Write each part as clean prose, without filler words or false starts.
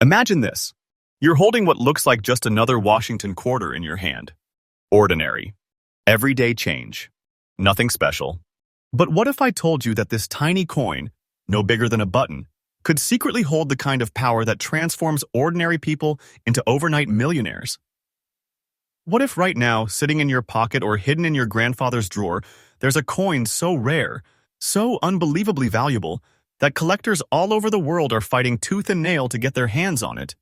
Imagine this. You're holding what looks like just another Washington quarter in your hand. Ordinary. Everyday change. Nothing special. But what if I told you that this tiny coin, no bigger than a button, could secretly hold the kind of power that transforms ordinary people into overnight millionaires? What if right now, sitting in your pocket or hidden in your grandfather's drawer, there's a coin so rare, so unbelievably valuable, that collectors all over the world are fighting tooth and nail to get their hands on it?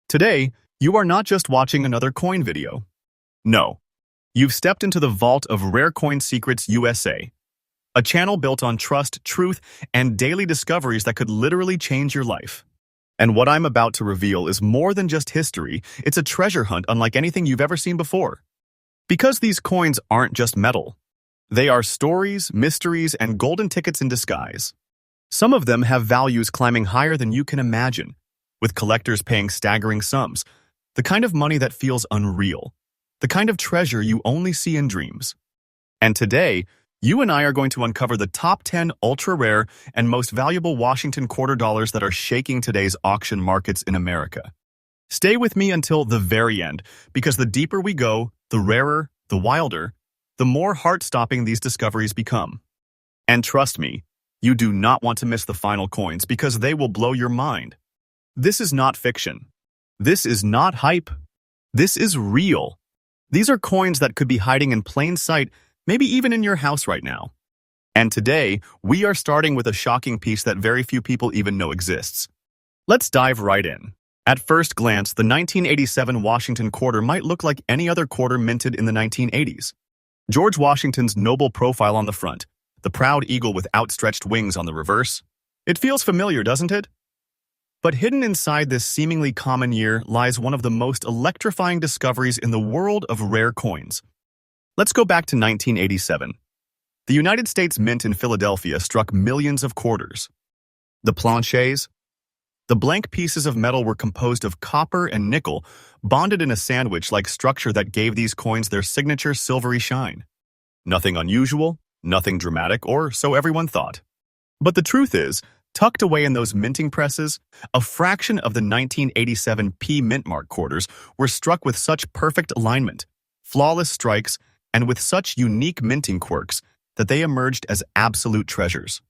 Today, you are not just watching another coin video. No, you've stepped into the vault of Rare Coin Secrets USA, a channel built on trust, truth, and daily discoveries that could literally change your life. And what I'm about to reveal is more than just history, it's a treasure hunt unlike anything you've ever seen before. Because these coins aren't just metal. They are stories, mysteries, and golden tickets in disguise. Some of them have values climbing higher than you can imagine, with collectors paying staggering sums, the kind of money that feels unreal, the kind of treasure you only see in dreams. And today, you and I are going to uncover the top 10 ultra-rare and most valuable Washington quarter dollars that are shaking today's auction markets in America. Stay with me until the very end, because the deeper we go, the rarer, the wilder, the more heart-stopping these discoveries become. And trust me, you do not want to miss the final coins because they will blow your mind. This is not fiction. This is not hype. This is real. These are coins that could be hiding in plain sight, maybe even in your house right now. And today, we are starting with a shocking piece that very few people even know exists. Let's dive right in. At first glance, the 1987 Washington quarter might look like any other quarter minted in the 1980s. George Washington's noble profile on the front, the proud eagle with outstretched wings on the reverse. It feels familiar, doesn't it? But hidden inside this seemingly common year lies one of the most electrifying discoveries in the world of rare coins. Let's go back to 1987. The United States Mint in Philadelphia struck millions of quarters. The planchets, the blank pieces of metal, were composed of copper and nickel, bonded in a sandwich-like structure that gave these coins their signature silvery shine. Nothing unusual, nothing dramatic, or so everyone thought. But the truth is, tucked away in those minting presses, a fraction of the 1987 P mint mark quarters were struck with such perfect alignment, flawless strikes, and with such unique minting quirks that they emerged as absolute treasures.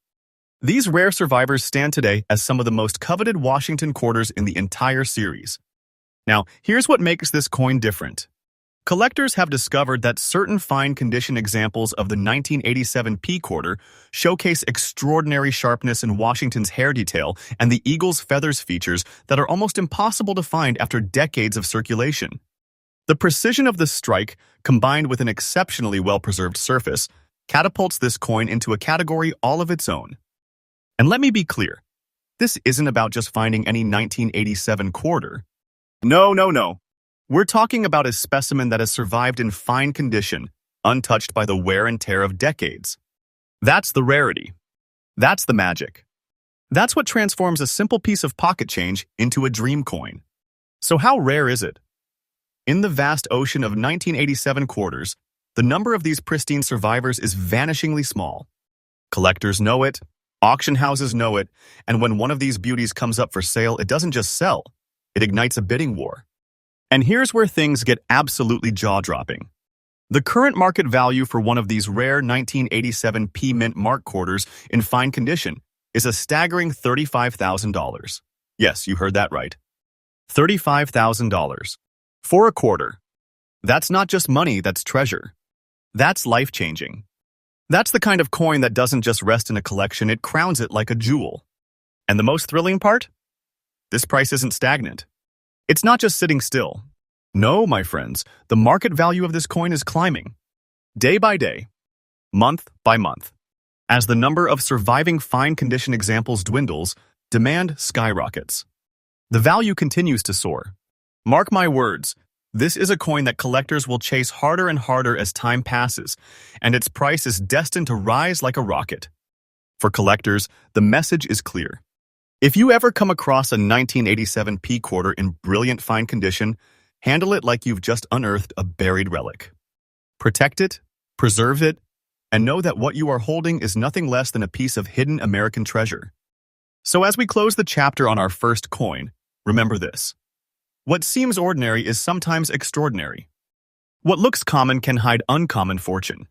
These rare survivors stand today as some of the most coveted Washington quarters in the entire series. Now, here's what makes this coin different. Collectors have discovered that certain fine condition examples of the 1987 P quarter showcase extraordinary sharpness in Washington's hair detail and the eagle's feathers features that are almost impossible to find after decades of circulation. The precision of the strike, combined with an exceptionally well-preserved surface, catapults this coin into a category all of its own. And let me be clear, this isn't about just finding any 1987 quarter. No. We're talking about a specimen that has survived in fine condition, untouched by the wear and tear of decades. That's the rarity. That's the magic. That's what transforms a simple piece of pocket change into a dream coin. So how rare is it? In the vast ocean of 1987 quarters, the number of these pristine survivors is vanishingly small. Collectors know it, auction houses know it, and when one of these beauties comes up for sale, it doesn't just sell, it ignites a bidding war. And here's where things get absolutely jaw-dropping. The current market value for one of these rare 1987 P mint mark quarters in fine condition is a staggering $35,000. Yes, you heard that right. $35,000. For a quarter. That's not just money, that's treasure. That's life-changing. That's the kind of coin that doesn't just rest in a collection, it crowns it like a jewel. And the most thrilling part? This price isn't stagnant. It's not just sitting still. No, my friends, the market value of this coin is climbing. Day by day, month by month. As the number of surviving fine condition examples dwindles, demand skyrockets. The value continues to soar. Mark my words, this is a coin that collectors will chase harder and harder as time passes, and its price is destined to rise like a rocket. For collectors, the message is clear. If you ever come across a 1987 P quarter in brilliant fine condition, handle it like you've just unearthed a buried relic. Protect it, preserve it, and know that what you are holding is nothing less than a piece of hidden American treasure. So as we close the chapter on our first coin, Remember this. What seems ordinary is sometimes extraordinary. What looks common can hide uncommon fortune.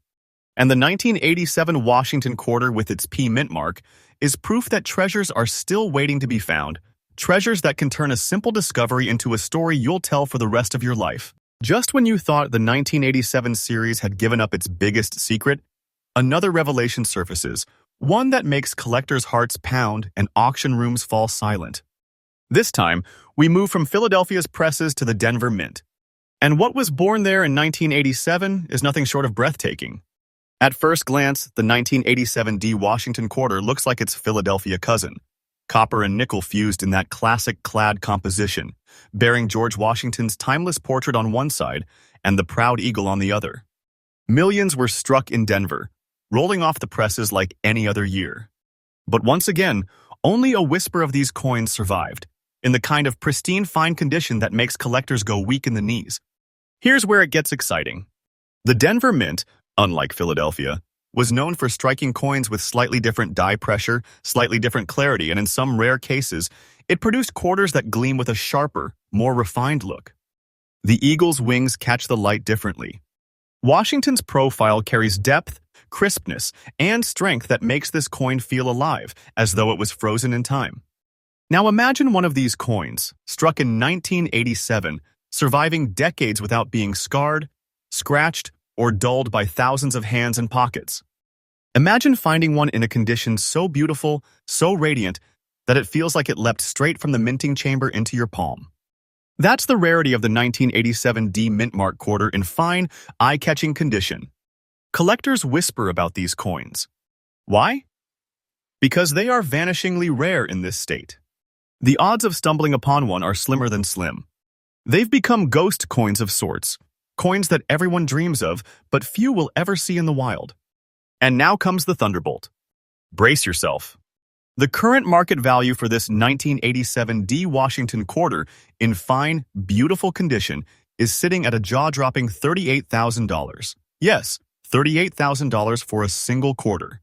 And the 1987 Washington quarter with its P mint mark is proof that treasures are still waiting to be found, treasures that can turn a simple discovery into a story you'll tell for the rest of your life. Just when you thought the 1987 series had given up its biggest secret, another revelation surfaces, one that makes collectors' hearts pound and auction rooms fall silent. This time, we move from Philadelphia's presses to the Denver Mint. And what was born there in 1987 is nothing short of breathtaking. At first glance, the 1987 D Washington quarter looks like its Philadelphia cousin, copper and nickel fused in that classic clad composition, bearing George Washington's timeless portrait on one side and the proud eagle on the other. Millions were struck in Denver, rolling off the presses like any other year. But once again, only a whisper of these coins survived, in the kind of pristine fine condition that makes collectors go weak in the knees. Here's where it gets exciting. The Denver Mint, unlike Philadelphia, was known for striking coins with slightly different die pressure, slightly different clarity, and in some rare cases, it produced quarters that gleam with a sharper, more refined look. The eagle's wings catch the light differently. Washington's profile carries depth, crispness, and strength that makes this coin feel alive, as though it was frozen in time. Now imagine one of these coins, struck in 1987, surviving decades without being scarred, scratched, or dulled by thousands of hands and pockets. Imagine finding one in a condition so beautiful, so radiant, that it feels like it leapt straight from the minting chamber into your palm. That's the rarity of the 1987 D Mint Mark quarter in fine, eye-catching condition. Collectors whisper about these coins. Why? Because they are vanishingly rare in this state. The odds of stumbling upon one are slimmer than slim. They've become ghost coins of sorts, coins that everyone dreams of, but few will ever see in the wild. And now comes the thunderbolt. Brace yourself. The current market value for this 1987 D Washington quarter in fine, beautiful condition is sitting at a jaw-dropping $38,000. Yes, $38,000 for a single quarter.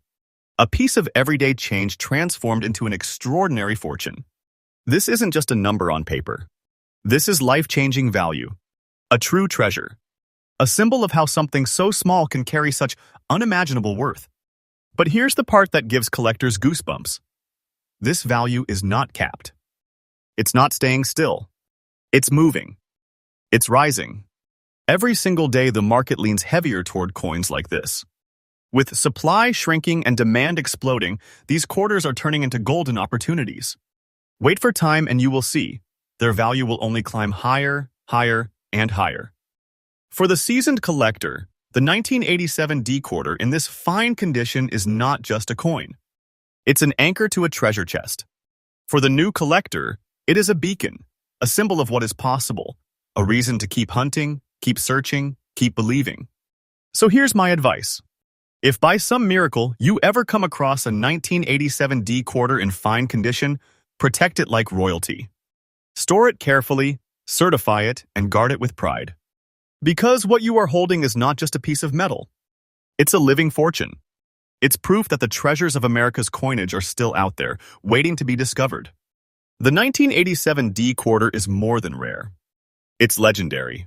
A piece of everyday change transformed into an extraordinary fortune. This isn't just a number on paper. This is life-changing value. A true treasure. A symbol of how something so small can carry such unimaginable worth. But here's the part that gives collectors goosebumps. This value is not capped. It's not staying still. It's moving. It's rising. Every single day, the market leans heavier toward coins like this. With supply shrinking and demand exploding, these quarters are turning into golden opportunities. Wait for time and you will see. Their value will only climb higher, higher, and higher. For the seasoned collector, the 1987 D quarter in this fine condition is not just a coin. It's an anchor to a treasure chest. For the new collector, it is a beacon, a symbol of what is possible, a reason to keep hunting, keep searching, keep believing. So here's my advice. If by some miracle you ever come across a 1987 D quarter in fine condition, protect it like royalty. Store it carefully, certify it, and guard it with pride. Because what you are holding is not just a piece of metal. It's a living fortune. It's proof that the treasures of America's coinage are still out there, waiting to be discovered. The 1987 D quarter is more than rare. It's legendary.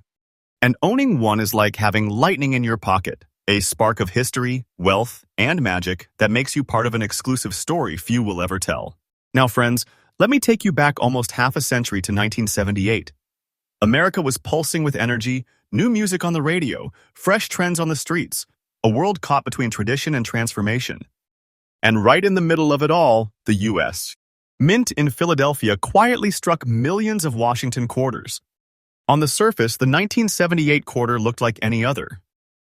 And owning one is like having lightning in your pocket, a spark of history, wealth, and magic that makes you part of an exclusive story few will ever tell. Now, friends, let me take you back almost half a century to 1978. America was pulsing with energy, new music on the radio, fresh trends on the streets, a world caught between tradition and transformation. And right in the middle of it all, the U.S. Mint in Philadelphia quietly struck millions of Washington quarters. On the surface, the 1978 quarter looked like any other.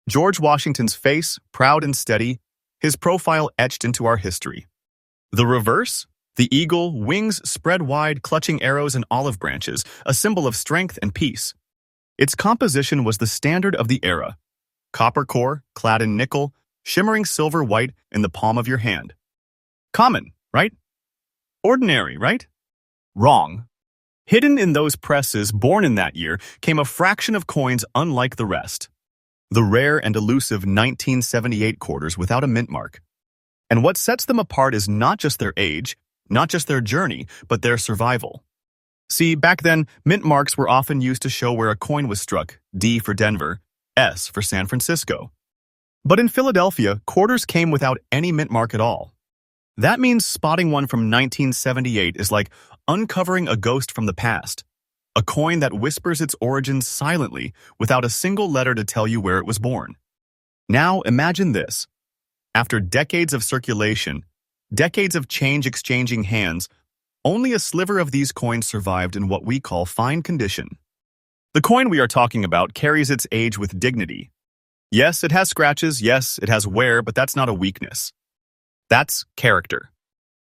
George Washington's face, proud and steady, his profile etched into our history. The reverse? The eagle, wings spread wide, clutching arrows and olive branches, a symbol of strength and peace. Its composition was the standard of the era. Copper core, clad in nickel, shimmering silver white in the palm of your hand. Common, right? Ordinary, right? Wrong. Hidden in those presses born in that year came a fraction of coins unlike the rest. The rare and elusive 1978 quarters without a mint mark. And what sets them apart is not just their age, not just their journey, but their survival. See, back then, mint marks were often used to show where a coin was struck, D for Denver, S for San Francisco. But in Philadelphia, quarters came without any mint mark at all. That means spotting one from 1978 is like uncovering a ghost from the past, a coin that whispers its origins silently without a single letter to tell you where it was born. Now imagine this. After decades of circulation, decades of change exchanging hands, only a sliver of these coins survived in what we call fine condition. The coin we are talking about carries its age with dignity. Yes, it has scratches, yes, it has wear, but that's not a weakness. That's character.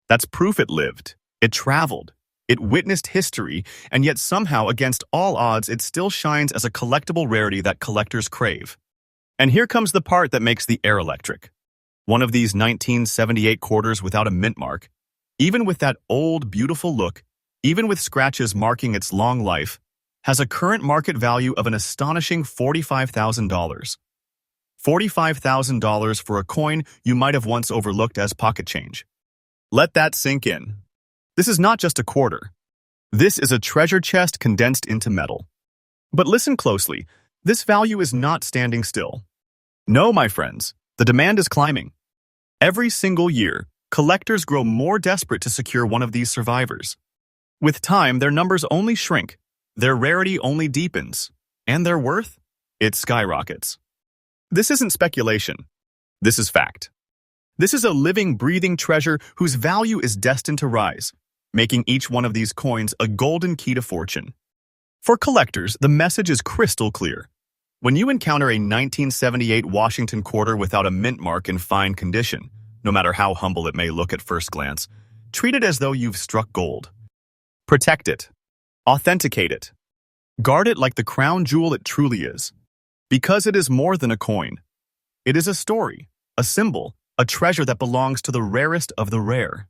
That's proof it lived, it traveled, it witnessed history, and yet somehow, against all odds, it still shines as a collectible rarity that collectors crave. And here comes the part that makes the air electric. One of these 1978 quarters without a mint mark, even with that old, beautiful look, even with scratches marking its long life, has a current market value of an astonishing $45,000. $45,000 for a coin you might have once overlooked as pocket change. Let that sink in. This is not just a quarter. This is a treasure chest condensed into metal. But listen closely, this value is not standing still. No, my friends, the demand is climbing. Every single year, collectors grow more desperate to secure one of these survivors. With time, their numbers only shrink, their rarity only deepens, and their worth? It skyrockets. This isn't speculation. This is fact. This is a living, breathing treasure whose value is destined to rise, making each one of these coins a golden key to fortune. For collectors, the message is crystal clear. When you encounter a 1978 Washington quarter without a mint mark in fine condition, no matter how humble it may look at first glance, treat it as though you've struck gold. Protect it. Authenticate it. Guard it like the crown jewel it truly is. Because it is more than a coin. It is a story, a symbol, a treasure that belongs to the rarest of the rare.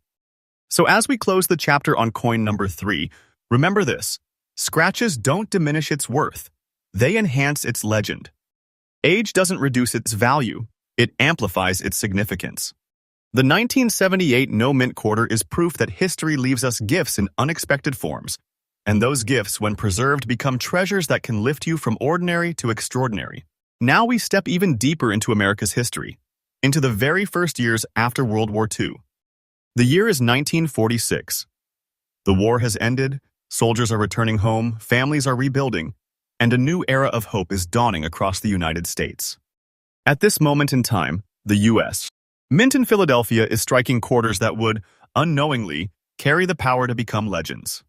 So as we close the chapter on coin number 3, remember this. Scratches don't diminish its worth. They enhance its legend. Age doesn't reduce its value. It amplifies its significance. The 1978 no-mint quarter is proof that history leaves us gifts in unexpected forms. And those gifts, when preserved, become treasures that can lift you from ordinary to extraordinary. Now we step even deeper into America's history, into the very first years after World War II. The year is 1946. The war has ended, soldiers are returning home, families are rebuilding, and a new era of hope is dawning across the United States. At this moment in time, the U.S. Mint in Philadelphia is striking quarters that would, unknowingly, carry the power to become legends.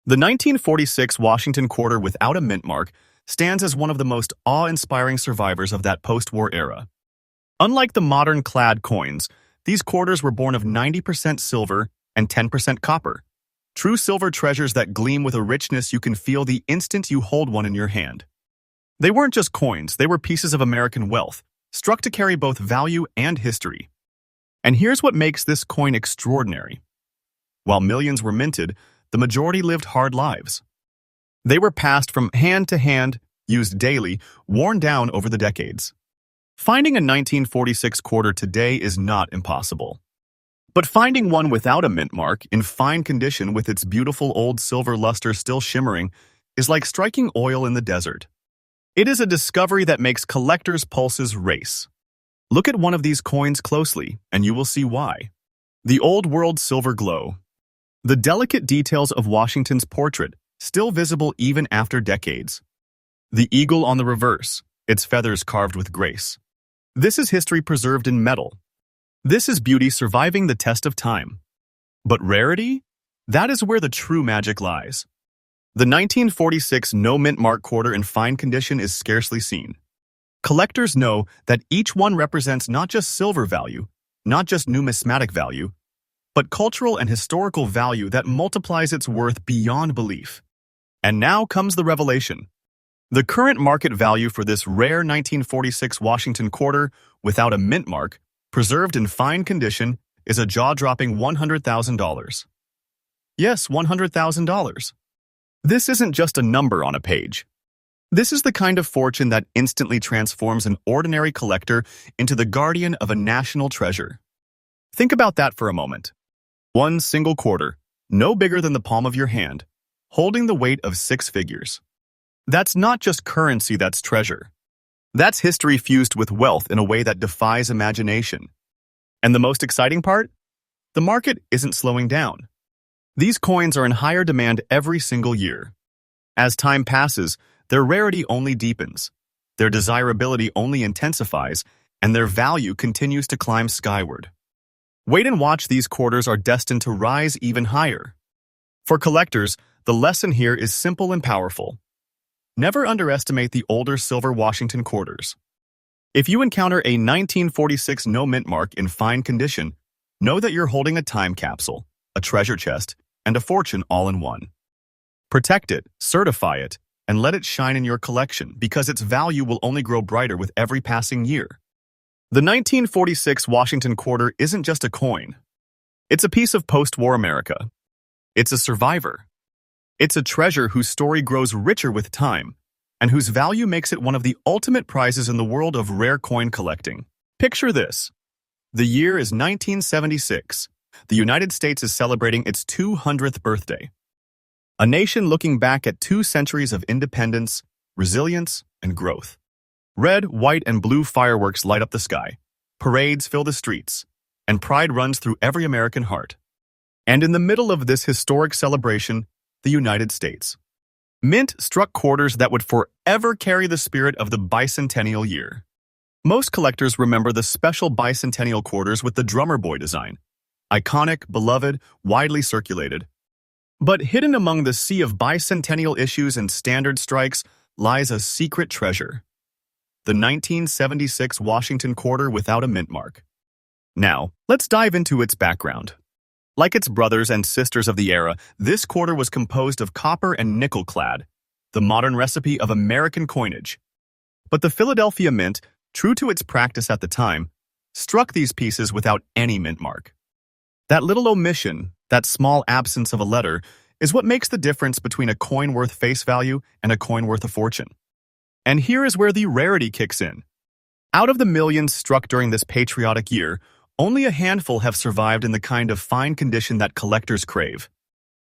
The 1946 Washington quarter without a mint mark stands as one of the most awe-inspiring survivors of that post-war era. Unlike the modern clad coins, these quarters were born of 90% silver and 10% copper. True silver treasures that gleam with a richness you can feel the instant you hold one in your hand. They weren't just coins, they were pieces of American wealth, struck to carry both value and history. And here's what makes this coin extraordinary. While millions were minted, the majority lived hard lives. They were passed from hand to hand, used daily, worn down over the decades. Finding a 1946 quarter today is not impossible. But finding one without a mint mark, in fine condition with its beautiful old silver luster still shimmering, is like striking oil in the desert. It is a discovery that makes collectors' pulses race. Look at one of these coins closely, and you will see why. The old world silver glow. The delicate details of Washington's portrait, still visible even after decades. The eagle on the reverse, its feathers carved with grace. This is history preserved in metal. This is beauty surviving the test of time. But rarity? That is where the true magic lies. The 1946 no-mint mark quarter in fine condition is scarcely seen. Collectors know that each one represents not just silver value, not just numismatic value, but cultural and historical value that multiplies its worth beyond belief. And now comes the revelation. The current market value for this rare 1946 Washington quarter, without a mint mark, preserved in fine condition, is a jaw-dropping $100,000. Yes, $100,000. This isn't just a number on a page. This is the kind of fortune that instantly transforms an ordinary collector into the guardian of a national treasure. Think about that for a moment. One single quarter, no bigger than the palm of your hand, holding the weight of 6 figures. That's not just currency, that's treasure. That's history fused with wealth in a way that defies imagination. And the most exciting part? The market isn't slowing down. These coins are in higher demand every single year. As time passes, their rarity only deepens, their desirability only intensifies, and their value continues to climb skyward. Wait and watch, these quarters are destined to rise even higher. For collectors, the lesson here is simple and powerful. Never underestimate the older silver Washington quarters. If you encounter a 1946 no mint mark in fine condition, know that you're holding a time capsule, a treasure chest, and a fortune all in one. Protect it, certify it, and let it shine in your collection because its value will only grow brighter with every passing year. The 1946 Washington quarter isn't just a coin. It's a piece of post-war America. It's a survivor. It's a treasure whose story grows richer with time, and whose value makes it one of the ultimate prizes in the world of rare coin collecting. Picture this. The year is 1976. The United States is celebrating its 200th birthday. A nation looking back at 2 centuries of independence, resilience, and growth. Red, white, and blue fireworks light up the sky. Parades fill the streets, and pride runs through every American heart. And in the middle of this historic celebration, the United States. Mint struck quarters that would forever carry the spirit of the bicentennial year. Most collectors remember the special bicentennial quarters with the drummer boy design. Iconic, beloved, widely circulated. But hidden among the sea of bicentennial issues and standard strikes lies a secret treasure. The 1976 Washington quarter without a mint mark. Now, let's dive into its background. Like its brothers and sisters of the era, this quarter was composed of copper and nickel clad, the modern recipe of American coinage. But the Philadelphia Mint, true to its practice at the time, struck these pieces without any mint mark. That little omission, that small absence of a letter, is what makes the difference between a coin worth face value and a coin worth a fortune. And here is where the rarity kicks in. Out of the millions struck during this patriotic year, only a handful have survived in the kind of fine condition that collectors crave.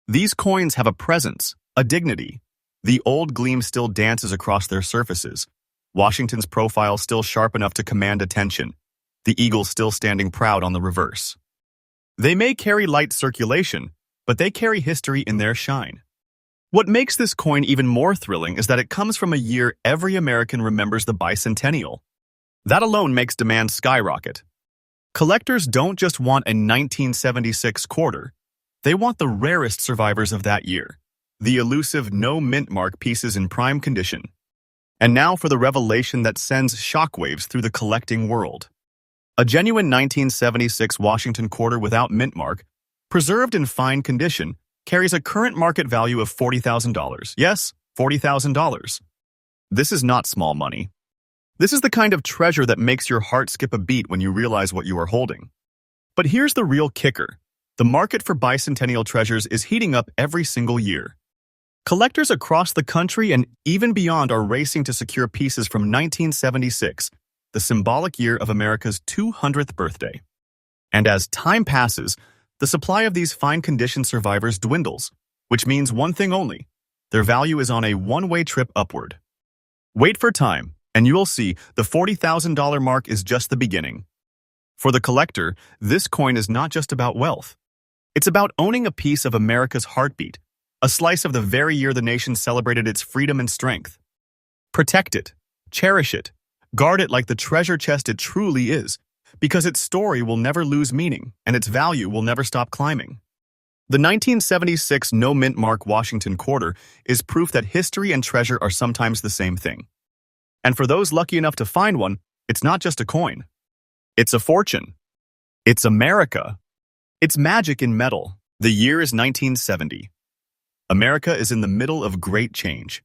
These coins have a presence, a dignity. The old gleam still dances across their surfaces. Washington's profile still sharp enough to command attention. The eagle still standing proud on the reverse. They may carry light circulation, but they carry history in their shine. What makes this coin even more thrilling is that it comes from a year every American remembers, the bicentennial. That alone makes demand skyrocket. Collectors don't just want a 1976 quarter, they want the rarest survivors of that year, the elusive no mint mark pieces in prime condition. And now for the revelation that sends shockwaves through the collecting world. A genuine 1976 Washington quarter without mint mark, preserved in fine condition, carries a current market value of $40,000. Yes, $40,000. This is not small money. This is the kind of treasure that makes your heart skip a beat when you realize what you are holding. But here's the real kicker. The market for bicentennial treasures is heating up every single year. Collectors across the country and even beyond are racing to secure pieces from 1976, the symbolic year of America's 200th birthday. And as time passes, the supply of these fine-condition survivors dwindles, which means one thing only: their value is on a one-way trip upward. Wait for time, and you'll see the $40,000 mark is just the beginning. For the collector, this coin is not just about wealth. It's about owning a piece of America's heartbeat, a slice of the very year the nation celebrated its freedom and strength. Protect it, cherish it, guard it like the treasure chest it truly is, because its story will never lose meaning and its value will never stop climbing. The 1976 no mint mark Washington quarter is proof that history and treasure are sometimes the same thing. And for those lucky enough to find one, it's not just a coin. It's a fortune. It's America. It's magic in metal. The year is 1970. America is in the middle of great change.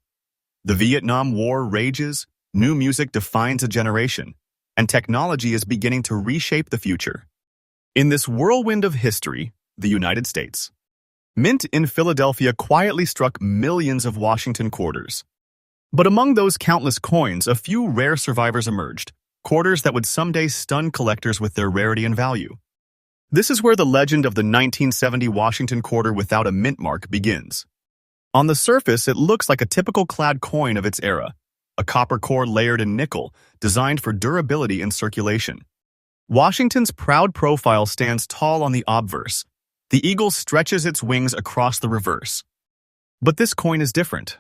The Vietnam War rages, new music defines a generation, and technology is beginning to reshape the future. In this whirlwind of history, the United States. Mint in Philadelphia quietly struck millions of Washington quarters. But among those countless coins, a few rare survivors emerged, quarters that would someday stun collectors with their rarity and value. This is where the legend of the 1970 Washington quarter without a mint mark begins. On the surface, it looks like a typical clad coin of its era, a copper core layered in nickel, designed for durability and circulation. Washington's proud profile stands tall on the obverse. The eagle stretches its wings across the reverse. But this coin is different.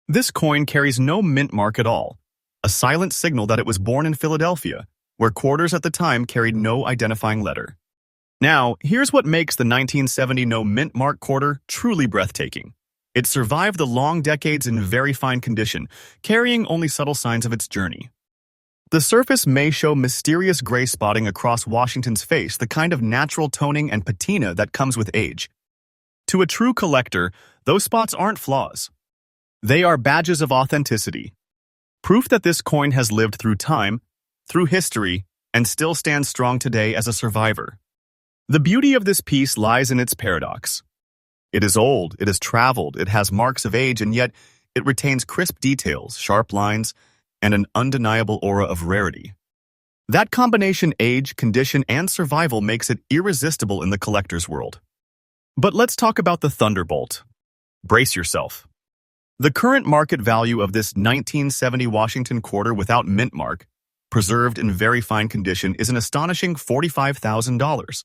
This coin carries no mint mark at all, a silent signal that it was born in Philadelphia, where quarters at the time carried no identifying letter. Now, here's what makes the 1970 no mint mark quarter truly breathtaking. It survived the long decades in very fine condition, carrying only subtle signs of its journey. The surface may show mysterious gray spotting across Washington's face, the kind of natural toning and patina that comes with age. To a true collector, those spots aren't flaws. They are badges of authenticity. Proof that this coin has lived through time, through history, and still stands strong today as a survivor. The beauty of this piece lies in its paradox. It is old, it has traveled, it has marks of age, and yet it retains crisp details, sharp lines, and an undeniable aura of rarity. That combination, age, condition, and survival, makes it irresistible in the collector's world. But let's talk about the Thunderbolt. Brace yourself. The current market value of this 1970 Washington quarter without mint mark, preserved in very fine condition, is an astonishing $45,000.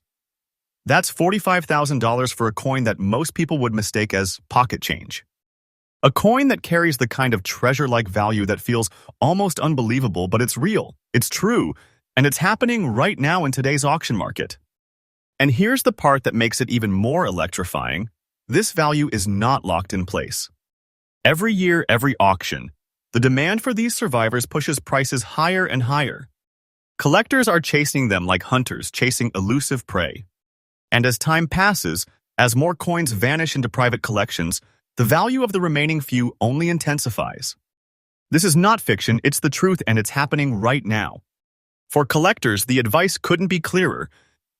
That's $45,000 for a coin that most people would mistake as pocket change. A coin that carries the kind of treasure-like value that feels almost unbelievable, but it's real, it's true, and it's happening right now in today's auction market. And here's the part that makes it even more electrifying. This value is not locked in place. Every year, every auction, the demand for these survivors pushes prices higher and higher. Collectors are chasing them like hunters chasing elusive prey. And as time passes, as more coins vanish into private collections, the value of the remaining few only intensifies. This is not fiction, it's the truth, and it's happening right now. For collectors, the advice couldn't be clearer.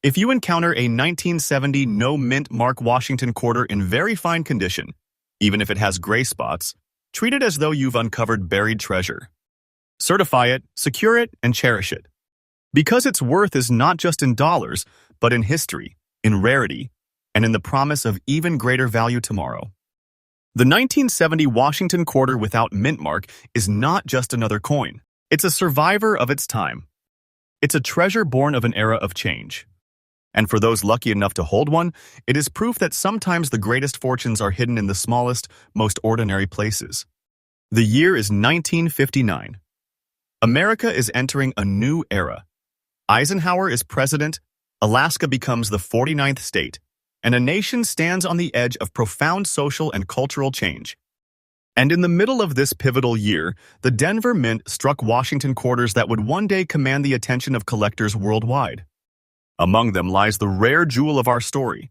If you encounter a 1970 no mint mark Washington quarter in very fine condition, even if it has gray spots, treat it as though you've uncovered buried treasure. Certify it, secure it, and cherish it. Because its worth is not just in dollars, but in history, in rarity, and in the promise of even greater value tomorrow. The 1970 Washington quarter without mint mark is not just another coin. It's a survivor of its time. It's a treasure born of an era of change. And for those lucky enough to hold one, it is proof that sometimes the greatest fortunes are hidden in the smallest, most ordinary places. The year is 1959. America is entering a new era. Eisenhower is president, Alaska becomes the 49th state, and a nation stands on the edge of profound social and cultural change. And in the middle of this pivotal year, the Denver Mint struck Washington quarters that would one day command the attention of collectors worldwide. Among them lies the rare jewel of our story,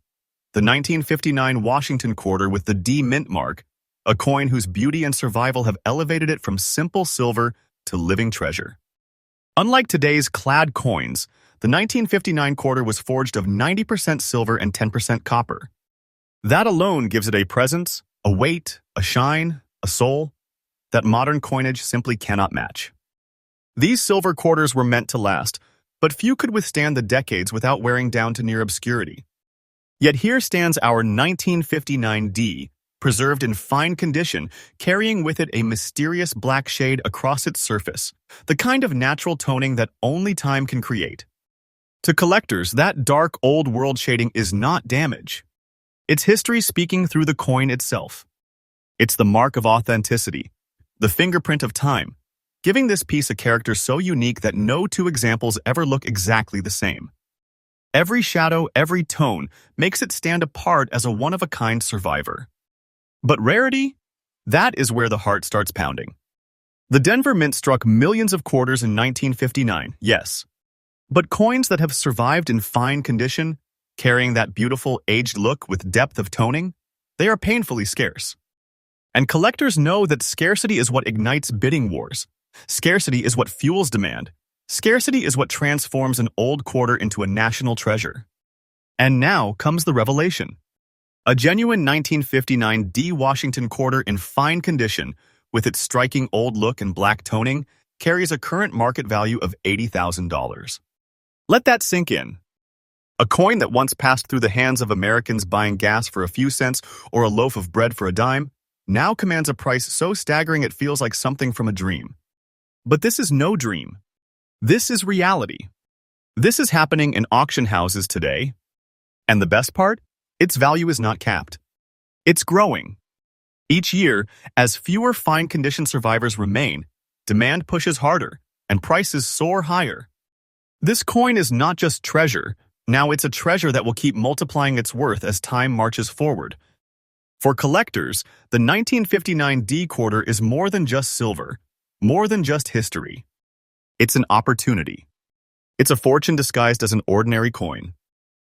the 1959 Washington quarter with the D mint mark, a coin whose beauty and survival have elevated it from simple silver to living treasure. Unlike today's clad coins, the 1959 quarter was forged of 90% silver and 10% copper. That alone gives it a presence, a weight, a shine, a soul that modern coinage simply cannot match. These silver quarters were meant to last, but few could withstand the decades without wearing down to near obscurity. Yet here stands our 1959 D, preserved in fine condition, carrying with it a mysterious black shade across its surface, the kind of natural toning that only time can create. To collectors, that dark old-world shading is not damage. It's history speaking through the coin itself. It's the mark of authenticity, the fingerprint of time, giving this piece a character so unique that no two examples ever look exactly the same. Every shadow, every tone makes it stand apart as a one-of-a-kind survivor. But rarity? That is where the heart starts pounding. The Denver Mint struck millions of quarters in 1959, yes. But coins that have survived in fine condition, carrying that beautiful aged look with depth of toning, they are painfully scarce. And collectors know that scarcity is what ignites bidding wars. Scarcity is what fuels demand. Scarcity is what transforms an old quarter into a national treasure. And now comes the revelation. A genuine 1959 D Washington quarter in fine condition, with its striking old look and black toning, carries a current market value of $80,000. Let that sink in. A coin that once passed through the hands of Americans buying gas for a few cents or a loaf of bread for a dime, now commands a price so staggering it feels like something from a dream. But this is no dream. This is reality. This is happening in auction houses today. And the best part? Its value is not capped. It's growing. Each year, as fewer fine-condition survivors remain, demand pushes harder, and prices soar higher. This coin is not just treasure, now it's a treasure that will keep multiplying its worth as time marches forward. For collectors, the 1959 D quarter is more than just silver, more than just history. It's an opportunity. It's a fortune disguised as an ordinary coin.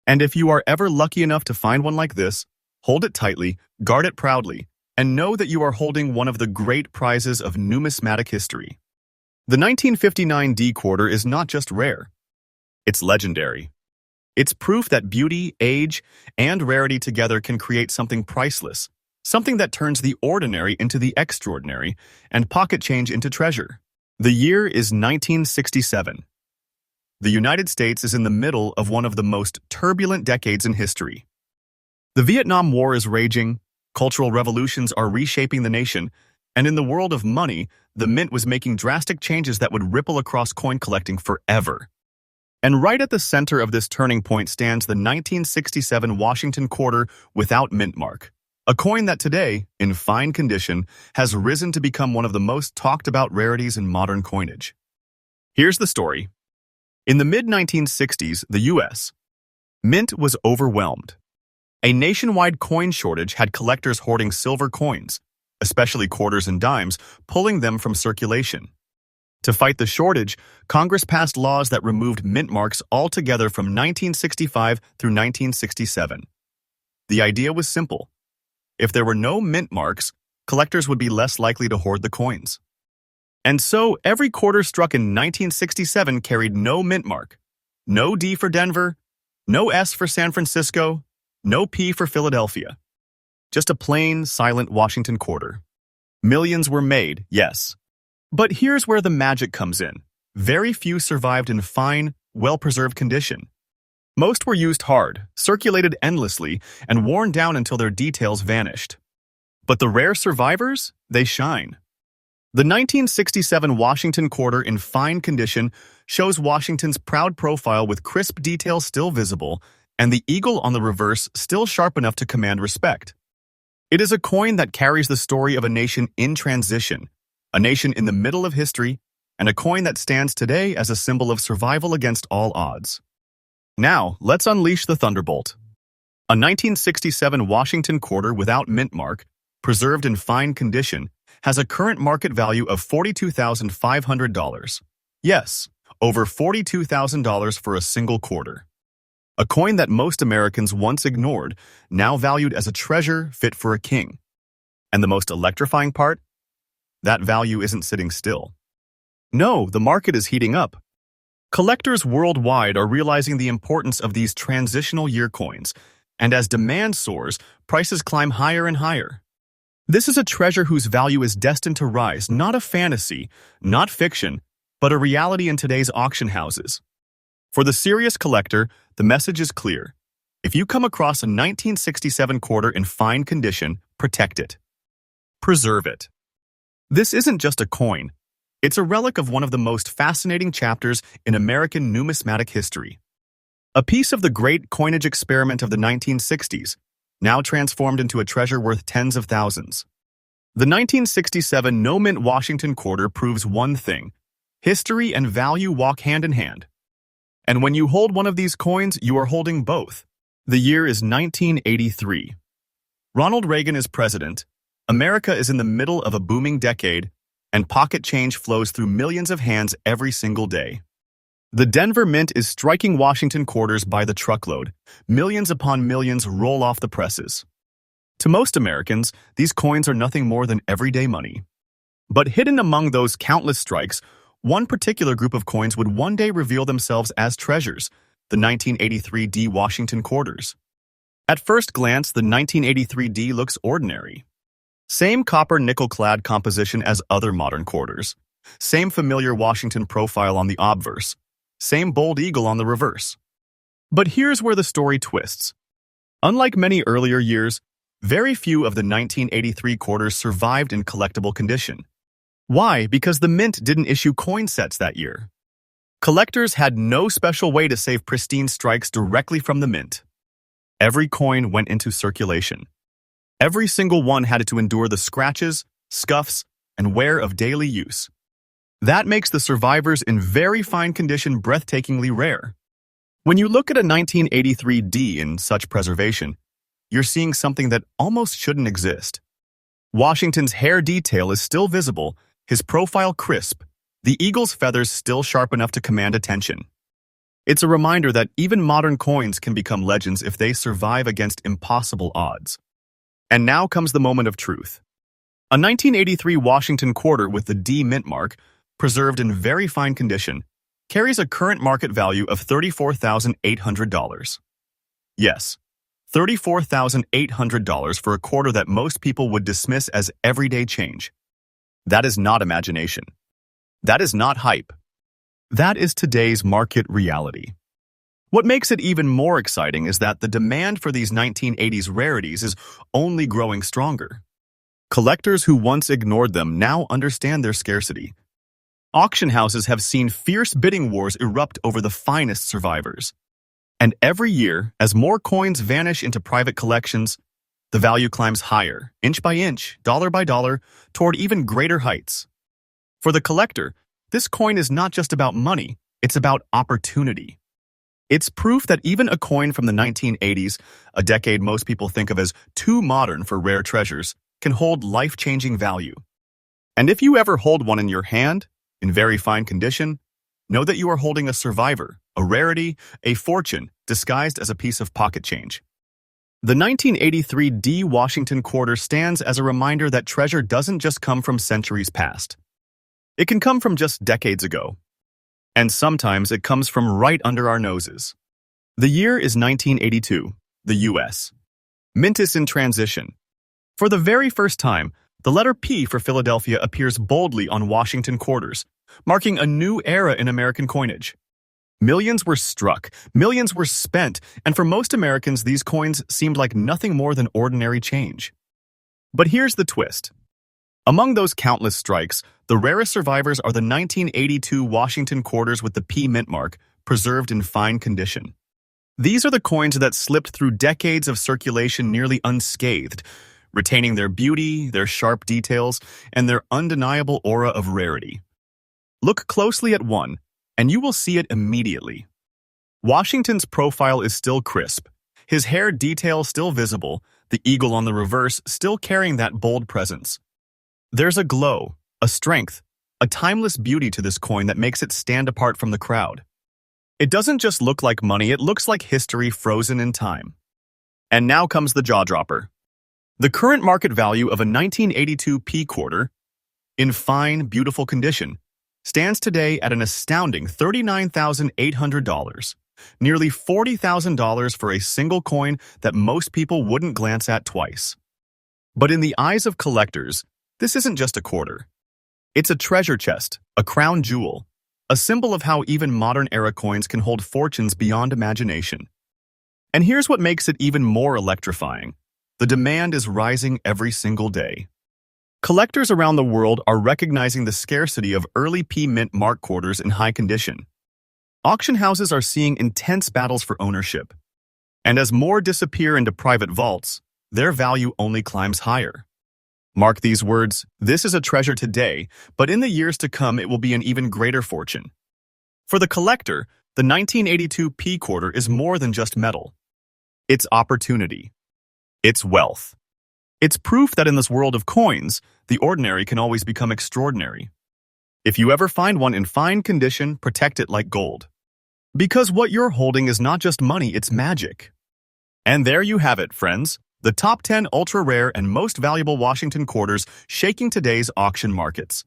And if you are ever lucky enough to find one like this, hold it tightly, guard it proudly, and know that you are holding one of the great prizes of numismatic history. The 1959 D quarter is not just rare. It's legendary. It's proof that beauty, age, and rarity together can create something priceless, something that turns the ordinary into the extraordinary, and pocket change into treasure. The year is 1967. The United States is in the middle of one of the most turbulent decades in history. The Vietnam War is raging, cultural revolutions are reshaping the nation, and in the world of money, the mint was making drastic changes that would ripple across coin collecting forever. And right at the center of this turning point stands the 1967 Washington quarter without mint mark, a coin that today, in fine condition, has risen to become one of the most talked about rarities in modern coinage. Here's the story. In the mid-1960s, the U.S. Mint was overwhelmed. A nationwide coin shortage had collectors hoarding silver coins, especially quarters and dimes, pulling them from circulation. To fight the shortage, Congress passed laws that removed mint marks altogether from 1965 through 1967. The idea was simple. If there were no mint marks, collectors would be less likely to hoard the coins. And so, every quarter struck in 1967 carried no mint mark. No D for Denver, no S for San Francisco, no P for Philadelphia. Just a plain, silent Washington quarter. Millions were made, yes. But here's where the magic comes in. Very few survived in fine, well-preserved condition. Most were used hard, circulated endlessly, and worn down until their details vanished. But the rare survivors, they shine. The 1967 Washington quarter in fine condition shows Washington's proud profile with crisp details still visible and the eagle on the reverse still sharp enough to command respect. It is a coin that carries the story of a nation in transition, a nation in the middle of history, and a coin that stands today as a symbol of survival against all odds. Now, let's unleash the thunderbolt. A 1967 Washington quarter without mint mark, preserved in fine condition, has a current market value of $42,500. Yes, over $42,000 for a single quarter. A coin that most Americans once ignored, now valued as a treasure fit for a king. And the most electrifying part? That value isn't sitting still. No, the market is heating up. Collectors worldwide are realizing the importance of these transitional year coins, and as demand soars, prices climb higher and higher. This is a treasure whose value is destined to rise, not a fantasy, not fiction, but a reality in today's auction houses. For the serious collector, the message is clear. If you come across a 1967 quarter in fine condition, protect it. Preserve it. This isn't just a coin. It's a relic of one of the most fascinating chapters in American numismatic history. A piece of the great coinage experiment of the 1960s, now transformed into a treasure worth tens of thousands. The 1967 no-mint Washington quarter proves one thing: history and value walk hand in hand. And when you hold one of these coins, you are holding both. The year is 1983. Ronald Reagan is president, America is in the middle of a booming decade, and pocket change flows through millions of hands every single day. The Denver Mint is striking Washington quarters by the truckload. Millions upon millions roll off the presses. To most Americans, these coins are nothing more than everyday money. But hidden among those countless strikes, one particular group of coins would one day reveal themselves as treasures, the 1983 D Washington quarters. At first glance, the 1983 D looks ordinary. Same copper nickel-clad composition as other modern quarters. Same familiar Washington profile on the obverse. Same bold eagle on the reverse. But here's where the story twists. Unlike many earlier years, Very few of the 1983 quarters survived in collectible condition. Why? Because the mint didn't issue coin sets that year. Collectors had no special way to save pristine strikes directly from the mint. Every coin went into circulation. Every single one had to endure the scratches, scuffs, and wear of daily use. That makes the survivors in very fine condition breathtakingly rare. When you look at a 1983 D in such preservation, you're seeing something that almost shouldn't exist. Washington's hair detail is still visible, his profile crisp, the eagle's feathers still sharp enough to command attention. It's a reminder that even modern coins can become legends if they survive against impossible odds. And now comes the moment of truth. A 1983 Washington quarter with the D mint mark, preserved in very fine condition, carries a current market value of $34,800. Yes, $34,800 for a quarter that most people would dismiss as everyday change. That is not imagination. That is not hype. That is today's market reality. What makes it even more exciting is that the demand for these 1980s rarities is only growing stronger. Collectors who once ignored them now understand their scarcity. Auction houses have seen fierce bidding wars erupt over the finest survivors. And every year, as more coins vanish into private collections, the value climbs higher, inch by inch, dollar by dollar, toward even greater heights. For the collector, this coin is not just about money, it's about opportunity. It's proof that even a coin from the 1980s, a decade most people think of as too modern for rare treasures, can hold life-changing value. And if you ever hold one in your hand, in very fine condition, know that you are holding a survivor, a rarity, a fortune, disguised as a piece of pocket change. The 1983 D Washington quarter stands as a reminder that treasure doesn't just come from centuries past. It can come from just decades ago. And sometimes it comes from right under our noses. The year is 1982, the U.S. Mint is in transition. For the very first time, the letter P for Philadelphia appears boldly on Washington quarters, marking a new era in American coinage. Millions were struck, millions were spent, and for most Americans, these coins seemed like nothing more than ordinary change. But here's the twist. Among those countless strikes, the rarest survivors are the 1982 Washington quarters with the P mint mark, preserved in fine condition. These are the coins that slipped through decades of circulation nearly unscathed, retaining their beauty, their sharp details, and their undeniable aura of rarity. Look closely at one, and you will see it immediately. Washington's profile is still crisp, his hair detail still visible, the eagle on the reverse still carrying that bold presence. There's a glow, a strength, a timeless beauty to this coin that makes it stand apart from the crowd. It doesn't just look like money, it looks like history frozen in time. And now comes the jaw-dropper. The current market value of a 1982 P quarter, in fine, beautiful condition, stands today at an astounding $39,800, nearly $40,000 for a single coin that most people wouldn't glance at twice. But in the eyes of collectors, this isn't just a quarter. It's a treasure chest, a crown jewel, a symbol of how even modern-era coins can hold fortunes beyond imagination. And here's what makes it even more electrifying. The demand is rising every single day. Collectors around the world are recognizing the scarcity of early P mint mark quarters in high condition. Auction houses are seeing intense battles for ownership. And as more disappear into private vaults, their value only climbs higher. Mark these words, this is a treasure today, but in the years to come it will be an even greater fortune. For the collector, the 1982 P quarter is more than just metal. It's opportunity. It's wealth. It's proof that in this world of coins, the ordinary can always become extraordinary. If you ever find one in fine condition, protect it like gold. Because what you're holding is not just money, it's magic. And there you have it, friends. The top 10 ultra-rare and most valuable Washington quarters shaking today's auction markets.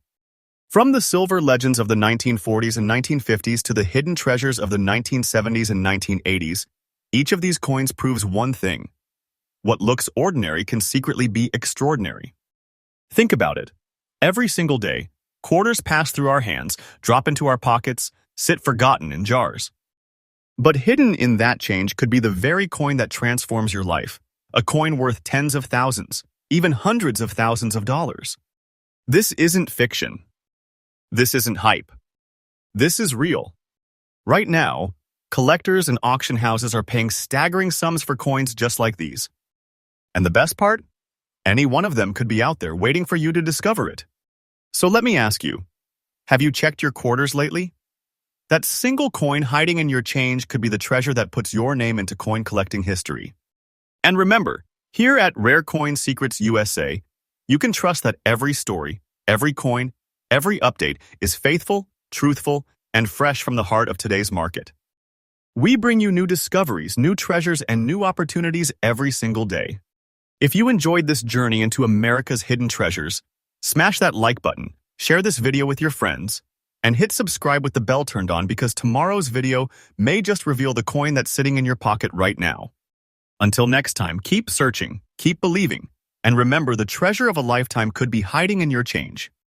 From the silver legends of the 1940s and 1950s to the hidden treasures of the 1970s and 1980s, each of these coins proves one thing. What looks ordinary can secretly be extraordinary. Think about it. Every single day, quarters pass through our hands, drop into our pockets, sit forgotten in jars. But hidden in that change could be the very coin that transforms your life. A coin worth tens of thousands, even hundreds of thousands of dollars. This isn't fiction. This isn't hype. This is real. Right now, collectors and auction houses are paying staggering sums for coins just like these. And the best part? Any one of them could be out there waiting for you to discover it. So let me ask you, have you checked your quarters lately? That single coin hiding in your change could be the treasure that puts your name into coin collecting history. And remember, here at Rare Coin Secrets USA, you can trust that every story, every coin, every update is faithful, truthful, and fresh from the heart of today's market. We bring you new discoveries, new treasures, and new opportunities every single day. If you enjoyed this journey into America's hidden treasures, smash that like button, share this video with your friends, and hit subscribe with the bell turned on because tomorrow's video may just reveal the coin that's sitting in your pocket right now. Until next time, keep searching, keep believing, and remember the treasure of a lifetime could be hiding in your change.